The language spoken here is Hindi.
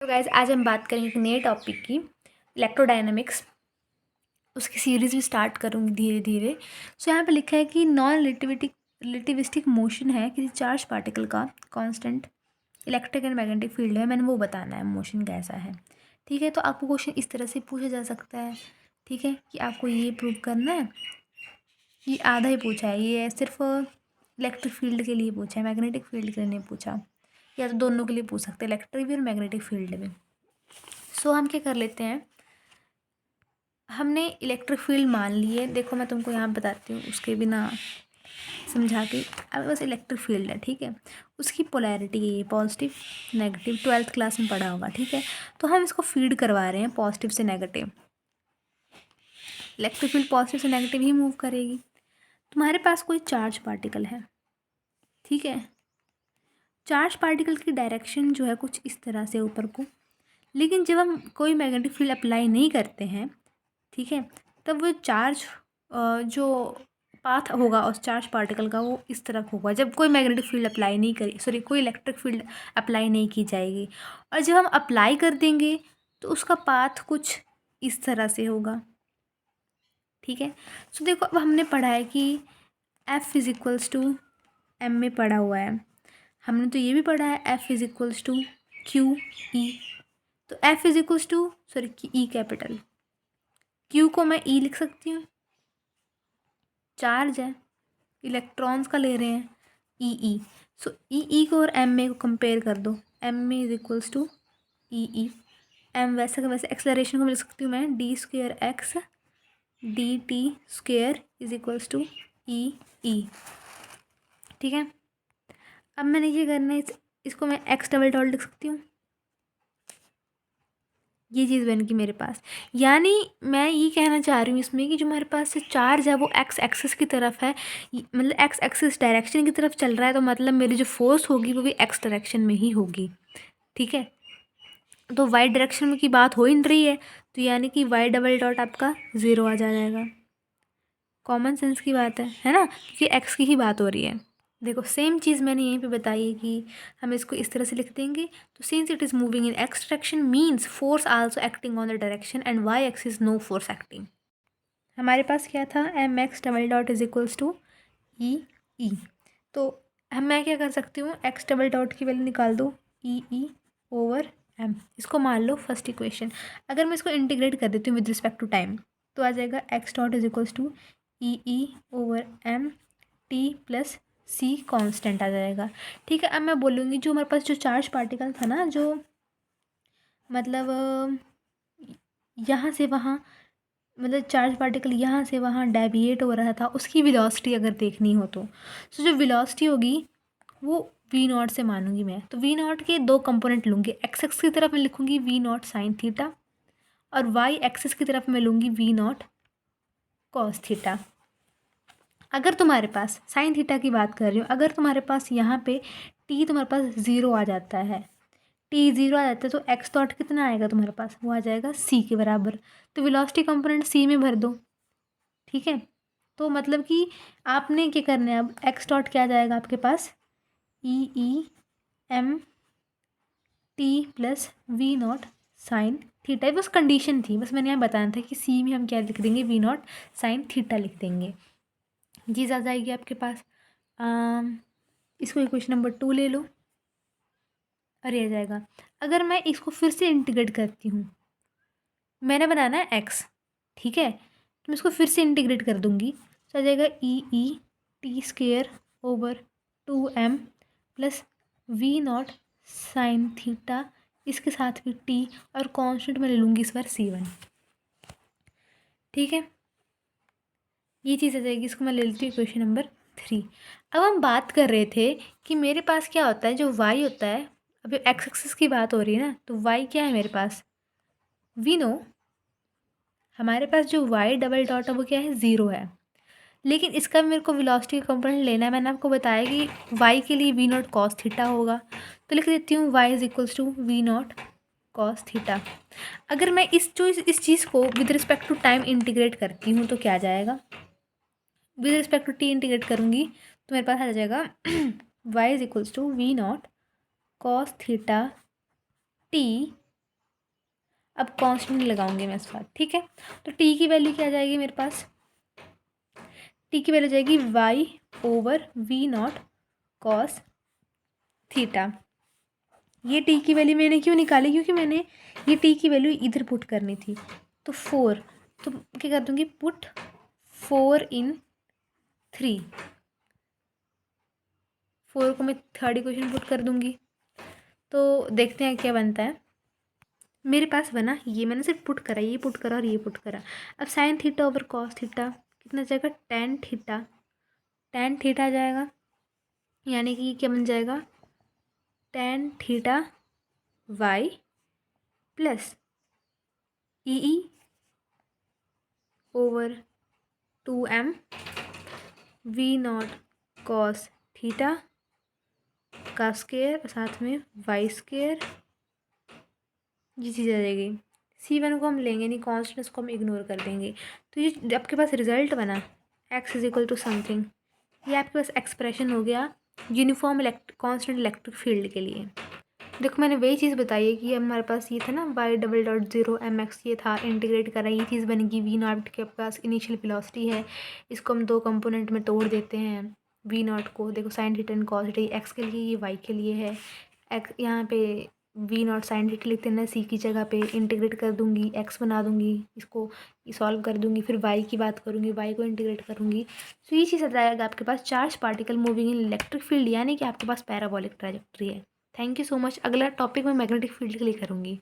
गाइज आज हम बात करेंगे एक नए टॉपिक की, इलेक्ट्रोडायनामिक्स। उसकी सीरीज़ भी स्टार्ट करूँगी धीरे धीरे। सो यहाँ पे लिखा है कि नॉन रिलेटिविस्टिक मोशन है किसी चार्ज पार्टिकल का constant electric and magnetic field है, मैंने वो बताना है मोशन कैसा है। ठीक है, तो आपको क्वेश्चन इस तरह से पूछा जा सकता है। ठीक है, कि आपको ये प्रूव करना है। ये आधा ही पूछा है, ये सिर्फ इलेक्ट्रिक फील्ड के लिए पूछा है, मैग्नेटिक फील्ड के लिए नहीं पूछा। या तो दोनों के लिए पूछ सकते हैं, इलेक्ट्रिक भी और मैग्नेटिक फील्ड भी। सो हम क्या कर लेते हैं, हमने इलेक्ट्रिक फील्ड मान ली है। देखो मैं तुमको यहाँ बताती हूँ उसके बिना समझा के। अब बस इलेक्ट्रिक फील्ड है, ठीक है। उसकी पोलैरिटी है पॉजिटिव नेगेटिव, 12th क्लास में पढ़ा होगा, ठीक है। तो हम इसको फीड करवा रहे हैं पॉजिटिव से नेगेटिव। इलेक्ट्रिक फील्ड पॉजिटिव से नेगेटिव ही मूव करेगी। तुम्हारे पास कोई चार्ज पार्टिकल है, ठीक है। चार्ज पार्टिकल की डायरेक्शन जो है कुछ इस तरह से ऊपर को, लेकिन जब हम कोई मैग्नेटिक फील्ड अप्लाई नहीं करते हैं, ठीक है, तब वो चार्ज जो पाथ होगा उस चार्ज पार्टिकल का वो इस तरफ होगा। जब कोई मैग्नेटिक फील्ड अप्लाई नहीं करी, सॉरी कोई इलेक्ट्रिक फील्ड अप्लाई नहीं की जाएगी। और जब हम अप्लाई कर देंगे तो उसका पाथ कुछ इस तरह से होगा, ठीक है। सो देखो अब हमने पढ़ा है कि F is equals to M में पढ़ा हुआ है हमने, तो ये भी पढ़ा है F is equals to Q E. तो F is equals to sorry E capital, Q को मैं E लिख सकती हूँ, चार्ज है, इलेक्ट्रॉन्स का ले रहे हैं ई ई। सो ई ई को और एम में को कंपेयर कर दो, एम में is equals to E E. M वैसे का वैसे एक्सलरेशन को मिल सकती हूँ मैं D square X D T square is equals to E E, ठीक है। अब मैंने ये करना है, इसको मैं एक्स डबल डॉट लिख सकती हूँ। ये चीज़ बन गई मेरे पास। यानी मैं ये कहना चाह रही हूँ इसमें कि जो हमारे पास से चार्ज है वो एक्स एक्सिस की तरफ है, मतलब एक्स एक्सिस डायरेक्शन की तरफ चल रहा है, तो मतलब मेरी जो फोर्स होगी वो भी एक्स डायरेक्शन में ही होगी, ठीक है। तो वाई डायरेक्शन में की बात हो ही नहीं रही है, तो यानी कि वाई डबल डॉट आपका ज़ीरो आ जाएगा। कॉमन सेंस की बात है ना, क्योंकि एक्स की ही बात हो रही है। देखो सेम चीज़ मैंने यहीं पे बताई है कि हम इसको इस तरह से लिख देंगे। तो since it is moving in X direction means force also acting on the direction and Y axis no force acting. हमारे पास क्या था, M X double dot is equals to E E. तो मैं क्या कर सकती हूँ, एक्स डबल डॉट की वैल्यू निकाल दो ई ओवर एम। इसको मान लो फर्स्ट इक्वेशन। अगर मैं इसको इंटीग्रेट कर देती हूँ विद रिस्पेक्ट टू टाइम, तो आ जाएगा X dot is equals to E over M T plus C constant आ जाएगा, ठीक है। अब मैं बोलूँगी जो हमारे पास जो चार्ज पार्टिकल था ना, जो मतलब यहाँ से वहाँ, मतलब चार्ज पार्टिकल यहाँ से वहाँ डेविएट हो रहा था, उसकी वेलोसिटी अगर देखनी हो तो जो वेलोसिटी होगी वो वी नॉट से मानूंगी मैं। तो वी नॉट के दो कंपोनेंट लूँगी, एक्स एक्स की तरफ मैं लिखूँगी वी नॉट साइन थीटा, और वाई एक्सिस की तरफ मैं लूँगी वी नॉट कॉस थीटा। अगर तुम्हारे पास साइन थीटा की बात कर रही हूँ, अगर तुम्हारे पास यहाँ पे टी तुम्हारे पास ज़ीरो आ जाता है, टी ज़ीरो आ जाता है, तो एक्स डॉट कितना आएगा तुम्हारे पास, वो आ जाएगा सी के बराबर। तो वेलोसिटी कंपोनेंट सी में भर दो, ठीक है। तो मतलब कि आपने क्या करना है, अब एक्स डॉट क्या आ जाएगा आपके पास, E M T plus V not sine theta. बस कंडीशन थी, बस मैंने यहाँ बताया था कि सी में हम क्या लिख देंगे, वी नॉट साइन थीटा लिख देंगे। चीज़ आ जाएगी आपके पास। इसको इक्वेशन नंबर 2 ले लो, अरे आ जाएगा। अगर मैं इसको फिर से इंटीग्रेट करती हूँ, मैंने बनाना है एक्स, ठीक है, तो मैं इसको फिर से इंटीग्रेट कर दूँगी, तो आ जाएगा E T square over 2m plus V not sine theta, इसके साथ भी टी, और कांस्टेंट मैं ले लूँगी इस बार C1, ठीक है। ये चीज़ आ जाएगी, इसको मैं ले लेती हूँ इक्वेशन नंबर 3। अब हम बात कर रहे थे कि मेरे पास क्या होता है, जो y होता है, अभी एक्स एक्सिस की बात हो रही है ना, तो y क्या है मेरे पास, वी नो हमारे पास जो y डबल डॉट है वो क्या है, ज़ीरो है। लेकिन इसका भी मेरे को वेलोसिटी का कंपोनेंट लेना है। मैंने आपको बताया कि y के लिए वी नॉट कॉस थीटा होगा, तो लिख देती हूँ y is equals to V naught cos theta. अगर मैं इस चीज़ को with respect to time integrate करती हूँ तो क्या आ जाएगा, with respect to T integrate करूँगी तो मेरे पास आ जाएगा y is equals to V naught cos theta T अब कांस्टेंट लगाऊंगी मैं इस बार, ठीक है। तो टी की वैल्यू क्या आ जाएगी मेरे पास, टी की वैल्यू जाएगी Y over V naught cos theta. ये टी की वैल्यू मैंने क्यों निकाली, क्योंकि मैंने ये टी की वैल्यू इधर पुट करनी थी। तो 4, तो क्या कर दूंगी, पुट 4 इन 3, 4 को मैं थर्ड इक्वेशन पुट कर दूंगी। तो देखते हैं क्या बनता है। मेरे पास बना ये, मैंने सिर्फ पुट करा, ये पुट करा और ये पुट करा। अब sine theta over cos theta कितना जाएगा, टेन थीटा, टेन थीटा आ जाएगा, यानी कि ये क्या बन जाएगा, tan theta Y plus E over 2m V naught cos theta का स्क्वायर, साथ में वाई स्क्वायर, ये चीज़ आ जाएगी। C1 को हम लेंगे नहीं, कॉन्स्टेंट्स को हम इग्नोर कर देंगे। तो ये आपके पास रिजल्ट बना x is equal to something, ये आपके पास एक्सप्रेशन हो गया यूनिफॉर्म कांस्टेंट इलेक्ट्रिक फील्ड के लिए। देखो मैंने वही चीज़ बताई है कि हमारे पास ये था ना y डबल डॉट 0 mx, ये था, इंटीग्रेट करा, ये चीज़ बनेगी। वी नॉट के पास इनिशियल वेलोसिटी है, इसको हम दो कंपोनेंट में तोड़ देते हैं वी नॉट को। देखो sine theta and cos theta, x के लिए, ये वाई के लिए है। एक्स यहाँ पे वी नॉट साइन थीटा लिखते हैं ना, सी की जगह पे इंटीग्रेट कर दूंगी, एक्स बना दूंगी, इसको सॉल्व कर दूंगी, फिर वाई की बात करूंगी, वाई को इंटीग्रेट करूंगी। तो ये चीज़ आ जाएगा आपके पास charge particle moving in electric field, यानी कि आपके पास पैराबोलिक ट्रैजेक्टरी है। Thank you so much. अगला टॉपिक मैं मैग्नेटिक फील्ड के लिए करूँगी।